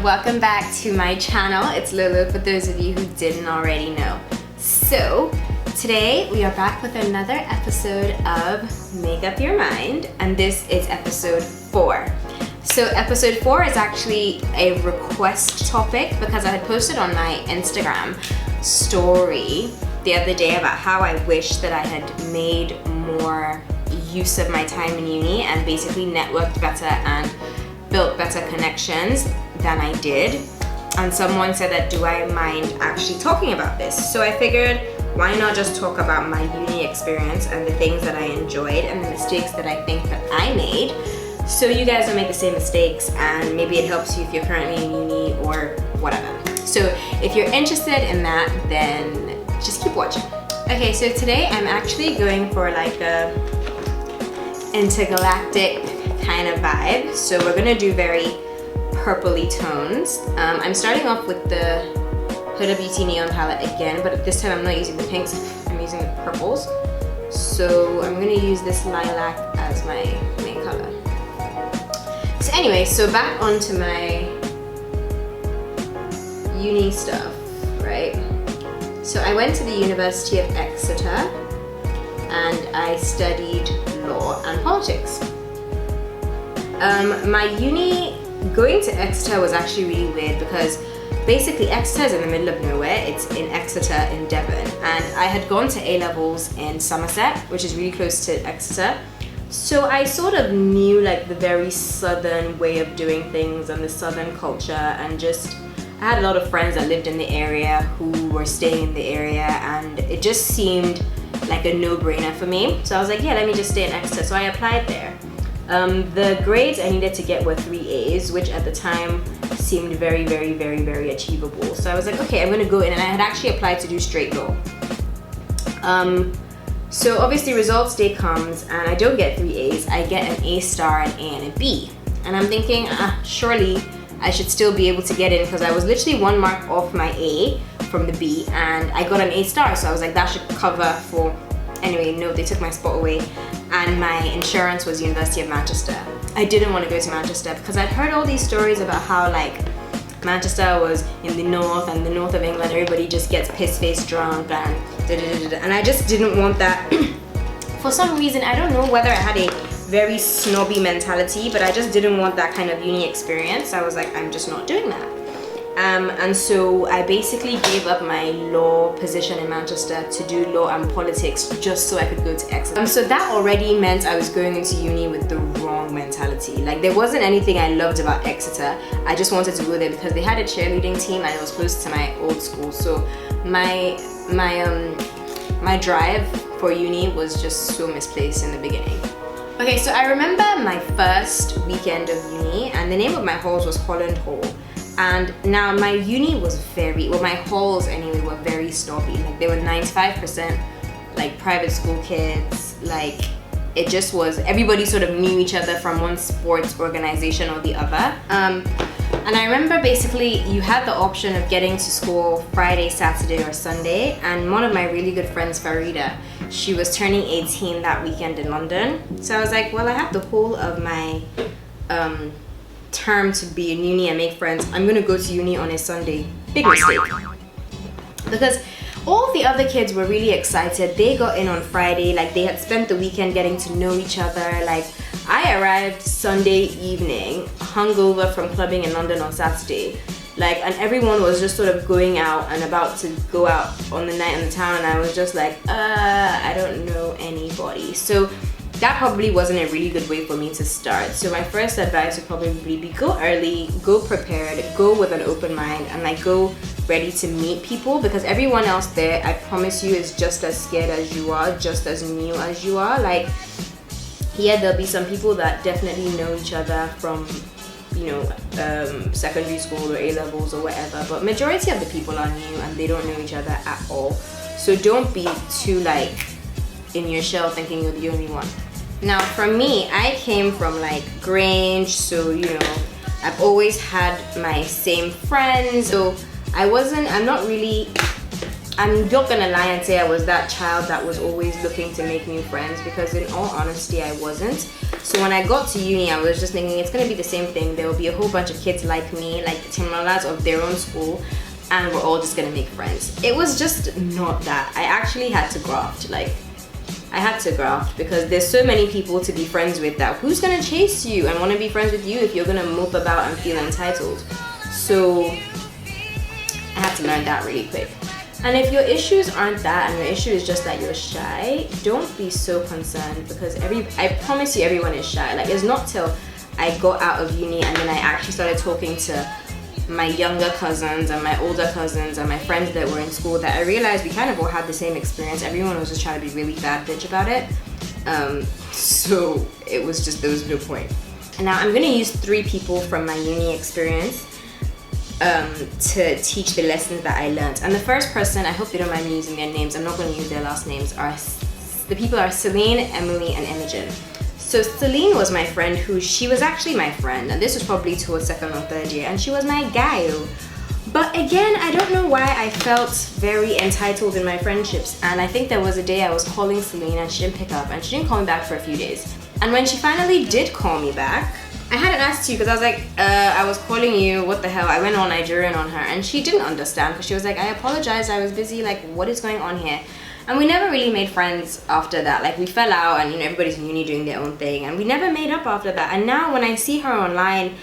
welcome back to my channel. It's Lolo for those of you who didn't already know. So today we are back with another episode of Make Up Your Mind, and this is episode 4. So episode 4 is actually a request topic because I had posted on my Instagram story the other day about how I wish that I had made more use of my time in uni and basically networked better and built better connections than I did. And someone said that, do I mind actually talking about this? So I figured, why not just talk about my uni experience and the things that I enjoyed and the mistakes that I think that I made, so you guys don't make the same mistakes, and maybe it helps you if you're currently in uni or whatever. So if you're interested in that, then just keep watching. Okay, so today I'm actually going for like a intergalactic kind of vibe. So we're gonna do very purpley tones. I'm starting off with the Huda Beauty Neon palette again, but this time I'm not using the pinks, I'm using the purples. So I'm gonna use this lilac as my main color. So anyway, so back onto my uni stuff, right? So I went to the University of Exeter and I studied law and politics. My uni, going to Exeter was actually really weird because basically Exeter is in the middle of nowhere. It's in Exeter in Devon, and I had gone to A-levels in Somerset, which is really close to Exeter. So I sort of knew like the very southern way of doing things and the southern culture, and just I had a lot of friends that lived in the area who were staying in the area, and it just seemed like a no-brainer for me. So I was like, yeah, let me just stay in Exeter. So I applied there. The grades I needed to get were 3 A's, which at the time seemed very, very, very, very achievable. So I was like, okay, I'm gonna go in, and I had actually applied to do straight law. So obviously results day comes and I don't get 3 A's, I get an A star, an A, and a B. And I'm thinking, surely I should still be able to get in, because I was literally 1 mark off my A from the B and I got an A star. So I was like, that should cover for, anyway, no, they took my spot away. And my insurance was University of Manchester. I didn't want to go to Manchester because I'd heard all these stories about how like Manchester was in the north, and the north of England everybody just gets piss-faced drunk and and I just didn't want that. For some reason, I don't know whether I had a very snobby mentality, but I just didn't want that kind of uni experience. I was like, I'm just not doing that. And so I basically gave up my law position in Manchester to do law and politics just so I could go to Exeter. So that already meant I was going into uni with the wrong mentality. Like, there wasn't anything I loved about Exeter. I just wanted to go there because they had a cheerleading team and it was close to my old school. So my drive for uni was just so misplaced in the beginning. Okay, so I remember my first weekend of uni, and the name of my halls was Holland Hall. And now my uni was my halls anyway were very snobby. Like, they were 95% like private school kids. Like, it just was, everybody sort of knew each other from one sports organization or the other. And I remember basically you had the option of getting to school Friday, Saturday, or Sunday. And one of my really good friends, Farida, she was turning 18 that weekend in London. So I was like, well, I have the whole of my term to be in uni and make friends. I'm gonna go to uni on a Sunday. Big mistake. Because all the other kids were really excited. They got in on Friday, like they had spent the weekend getting to know each other. Like, I arrived Sunday evening, hungover from clubbing in London on Saturday. Like, and everyone was just sort of going out and about to go out on the night in the town, and I was just like, I don't know anybody. So that probably wasn't a really good way for me to start. So my first advice would probably be go early, go prepared, go with an open mind, and like go ready to meet people, because everyone else there, I promise you, is just as scared as you are, just as new as you are. Like, yeah, there'll be some people that definitely know each other from, you know, secondary school or A-levels or whatever, but majority of the people are new and they don't know each other at all. So don't be too like in your shell thinking you're the only one. Now for me, I came from like Grange, so you know, I've always had my same friends. So I'm not really I'm not gonna lie and say I was that child that was always looking to make new friends, because in all honesty I wasn't. So when I got to uni, I was just thinking it's gonna be the same thing. There will be a whole bunch of kids like me, like Timalads of their own school, and we're all just gonna make friends. It was just not that. I actually had to graft. Like, I had to graft, because there's so many people to be friends with that who's gonna chase you and want to be friends with you if you're gonna mope about and feel entitled. So I had to learn that really quick. And if your issues aren't that, and your issue is just that you're shy, don't be so concerned, because I promise you everyone is shy. Like, it's not till I got out of uni and then I actually started talking to my younger cousins and my older cousins and my friends that were in school that I realized we kind of all had the same experience. Everyone was just trying to be really bad bitch about it. So it was just, there was no point. And now I'm gonna use 3 people from my uni experience to teach the lessons that I learned. And the first person, I hope they don't mind me using their names, I'm not going to use their last names, the people are Celine, Emily, and Imogen. So Celine was my friend she was actually my friend, and this was probably towards 2nd or 3rd year, and she was my guy. But again, I don't know why I felt very entitled in my friendships, and I think there was a day I was calling Celine and she didn't pick up, and she didn't call me back for a few days. And when she finally did call me back, I hadn't asked you because I was like, I was calling you, what the hell? I went all Nigerian on her, and she didn't understand, because she was like, I apologize, I was busy, like, what is going on here? And we never really made friends after that. Like, we fell out, and everybody's in uni doing their own thing, and we never made up after that. And now when I see her online,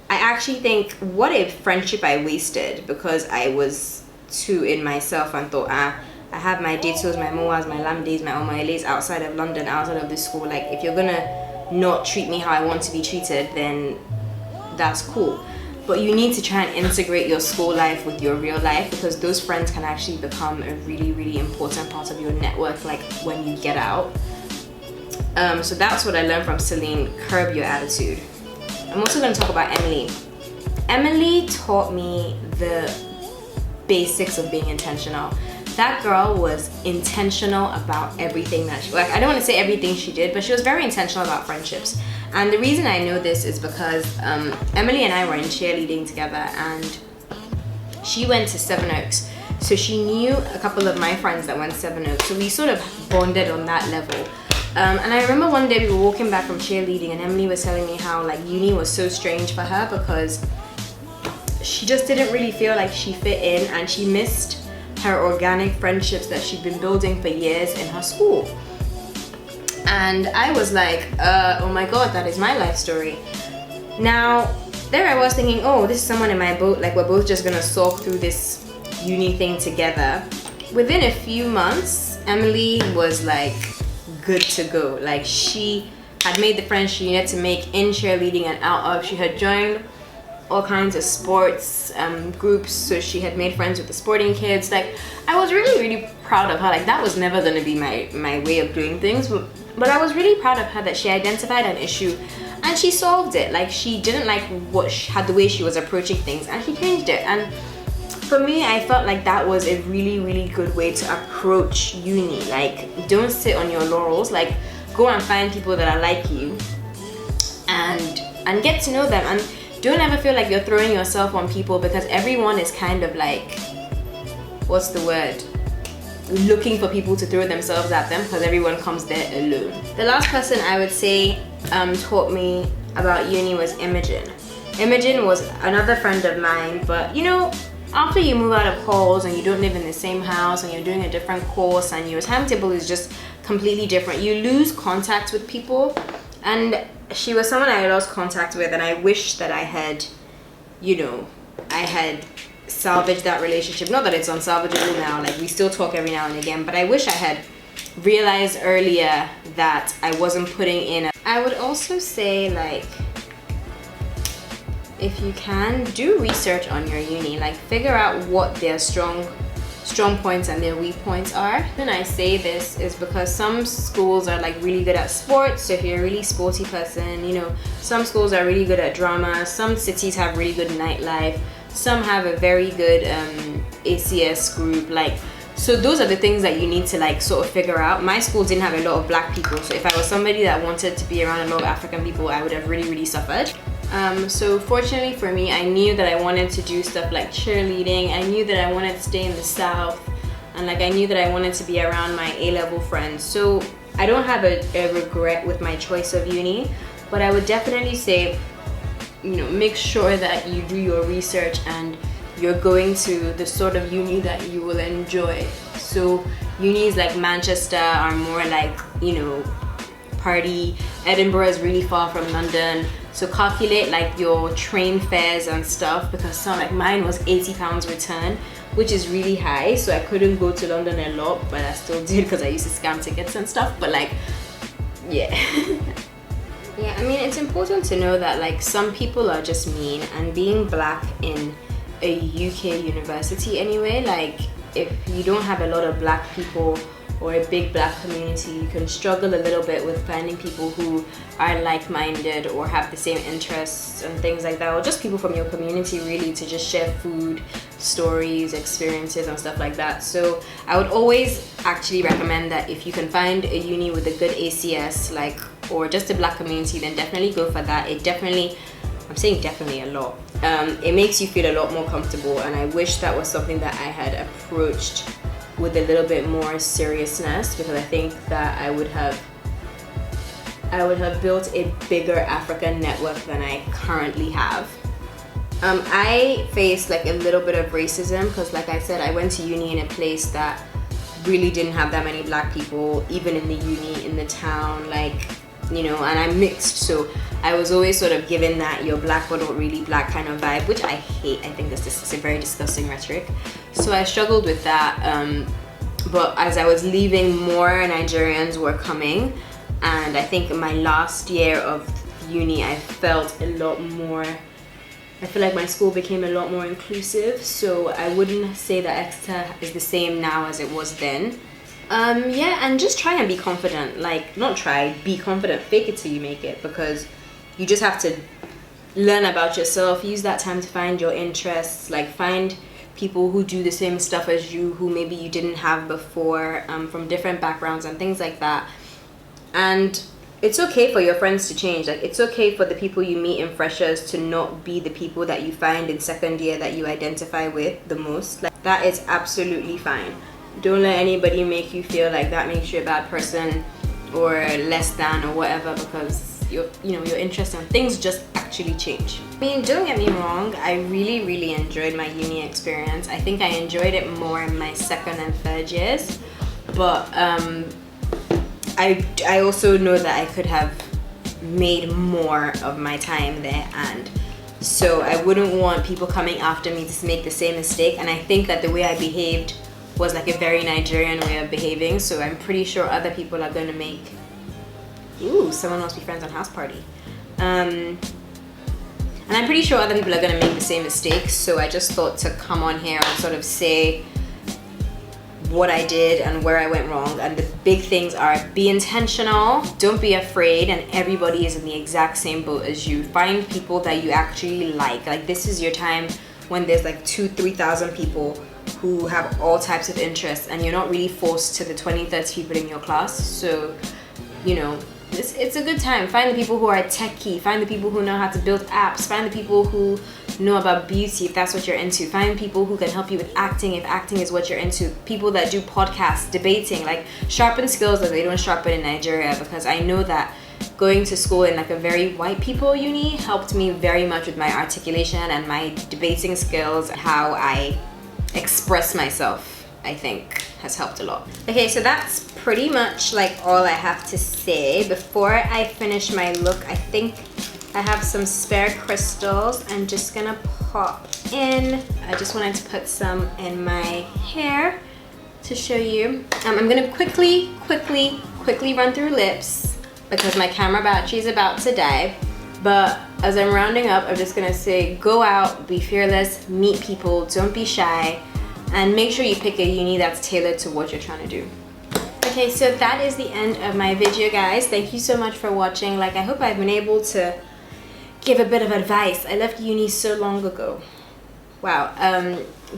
I actually think, what a friendship I wasted, because I was too in myself and thought, I have my datos, my moas, my lamdes, my omoeles outside of London, outside of this school. Like, if you're gonna not treat me how I want to be treated, then that's cool. But you need to try and integrate your school life with your real life, because those friends can actually become a really, really important part of your network, like when you get out. So that's what I learned from Celine, curb your attitude. I'm also going to talk about Emily. Emily taught me the basics of being intentional. That girl was intentional about everything that she, like, I don't want to say everything she did, but she was very intentional about friendships. And the reason I know this is because Emily and I were in cheerleading together, and she went to Seven Oaks. So she knew a couple of my friends that went to Seven Oaks. So we sort of bonded on that level. And I remember one day we were walking back from cheerleading, and Emily was telling me how, like, uni was so strange for her because she just didn't really feel like she fit in, and she missed her organic friendships that she'd been building for years in her school. And I was like, oh my god, that is my life story. Now, there I was thinking, oh, this is someone in my boat, like, we're both just gonna sulk through this uni thing together. Within a few months, Emily was like good to go. Like, she had made the friends she needed to make in cheerleading and out of. She had joined all kinds of sports groups, so she had made friends with the sporting kids. Like, I was really, really proud of her. Like, that was never gonna be my way of doing things, but I was really proud of her that she identified an issue and she solved it. Like, she didn't like the way she was approaching things, and she changed it. And for me, I felt like that was a really, really good way to approach uni. Like, don't sit on your laurels. Like, go and find people that are like you and get to know them. And don't ever feel like you're throwing yourself on people, because everyone is kind of like, what's the word? Looking for people to throw themselves at them, because everyone comes there alone. The last person I would say taught me about uni was Imogen. Imogen was another friend of mine, but after you move out of halls and you don't live in the same house and you're doing a different course and your timetable is just completely different, you lose contact with people. And she was someone I lost contact with, and I wish that I had, I had salvaged that relationship. Not that it's unsalvageable now, like, we still talk every now and again, but I wish I had realized earlier that I wasn't putting in I would also say, like, if you can, do research on your uni. Like, figure out what their strong points and their weak points are. When I say this is because some schools are like really good at sports, so if you're a really sporty person, some schools are really good at drama, some cities have really good nightlife, some have a very good ACS group. Like, so those are the things that you need to like sort of figure out. My school didn't have a lot of black people, so if I was somebody that wanted to be around a lot of African people, I would have really, really suffered. So fortunately for me, I knew that I wanted to do stuff like cheerleading. I knew that I wanted to stay in the South. and like I knew that I wanted to be around my A-level friends. So I don't have a regret with my choice of uni, but I would definitely say, you know, make sure that you do your research and you're going to the sort of uni that you will enjoy. So unis like Manchester are more like, you know, party. Edinburgh is really far from London, so calculate like your train fares and stuff, because some, like mine was £80 return, which is really high, so I couldn't go to London a lot, but I still did because I used to scam tickets and stuff. But like, yeah. Yeah, I mean, it's important to know that like some people are just mean, and being black in a UK university anyway, like if you don't have a lot of black people or a big black community, you can struggle a little bit with finding people who are like-minded or have the same interests and things like that, or just people from your community really, to just share food, stories, experiences and stuff like that. So I would always actually recommend that if you can find a uni with a good ACS, like, or just a black community, then definitely go for that. It definitely, I'm saying definitely a lot, it makes you feel a lot more comfortable, and I wish that was something that I had approached with a little bit more seriousness, because I think that I would have built a bigger African network than I currently have. I faced like a little bit of racism because, like I said, I went to uni in a place that really didn't have that many black people, even in the uni, in the town, like, you know, and I'm mixed, so I was always sort of given that you're black but not really black kind of vibe, which I hate. I think this is a very disgusting rhetoric. So I struggled with that, but as I was leaving, more Nigerians were coming, and I think in my last year of uni I felt a lot more, I feel like my school became a lot more inclusive, so I wouldn't say that Exeter is the same now as it was then. Yeah, and just try and be confident. Like, not try, be confident. Fake it till you make it, because you just have to learn about yourself. Use that time to find your interests. Like, find people who do the same stuff as you, who maybe you didn't have before, from different backgrounds and things like that. And it's okay for your friends to change. Like, it's okay for the people you meet in freshers to not be the people that you find in second year that you identify with the most. Like, that is absolutely fine. Don't let anybody make you feel like that makes you a bad person or less than or whatever, because your interests and things just actually change. I mean, don't get me wrong, I really enjoyed my uni experience. I think I enjoyed it more in my second and third years, but I also know that I could have made more of my time there, and so I wouldn't want people coming after me to make the same mistake. And I think that the way I behaved was like a very Nigerian way of behaving, so I'm pretty sure other people are going to make, ooh, someone must be friends on house party, and I'm pretty sure other people are going to make the same mistakes. So I just thought to come on here and sort of say what I did and where I went wrong. And the big things are: be intentional, don't be afraid, and everybody is in the exact same boat as you. Find people that you actually like this is your time when there's like 2,000-3,000 people who have all types of interests, and you're not really forced to the 20-30 people in your class. So, you know, it's a good time. Find the people who are techie, find the people who know how to build apps, find the people who know about beauty if that's what you're into, find people who can help you with acting if acting is what you're into, people that do podcasts, debating, like sharpen skills that they don't sharpen in Nigeria, because I know that going to school in like a very white people uni helped me very much with my articulation and my debating skills. How I express myself, I think, has helped a lot. Okay, so that's pretty much like all I have to say. Before I finish my look, I think I have some spare crystals I'm just gonna pop in. I just wanted to put some in my hair to show you. I'm gonna quickly run through lips because my camera battery is about to die. But as I'm rounding up, I'm just gonna say, go out, be fearless, meet people, don't be shy, and make sure you pick a uni that's tailored to what you're trying to do. Okay, so that is the end of my video, guys. Thank you so much for watching. Like, I hope I've been able to give a bit of advice. I left uni so long ago. Wow.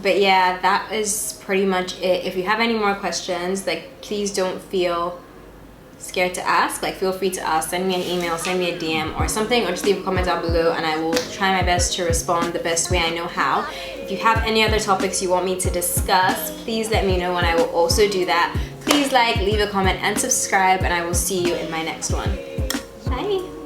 But yeah, that is pretty much it. If you have any more questions, like, please don't feel scared to ask, like feel free to ask. Send me an email, send me a DM or something, or just leave a comment down below and I will try my best to respond the best way I know how. If you have any other topics you want me to discuss, please let me know and I will also do that. Please like, leave a comment and subscribe, and I will see you in my next one. Bye!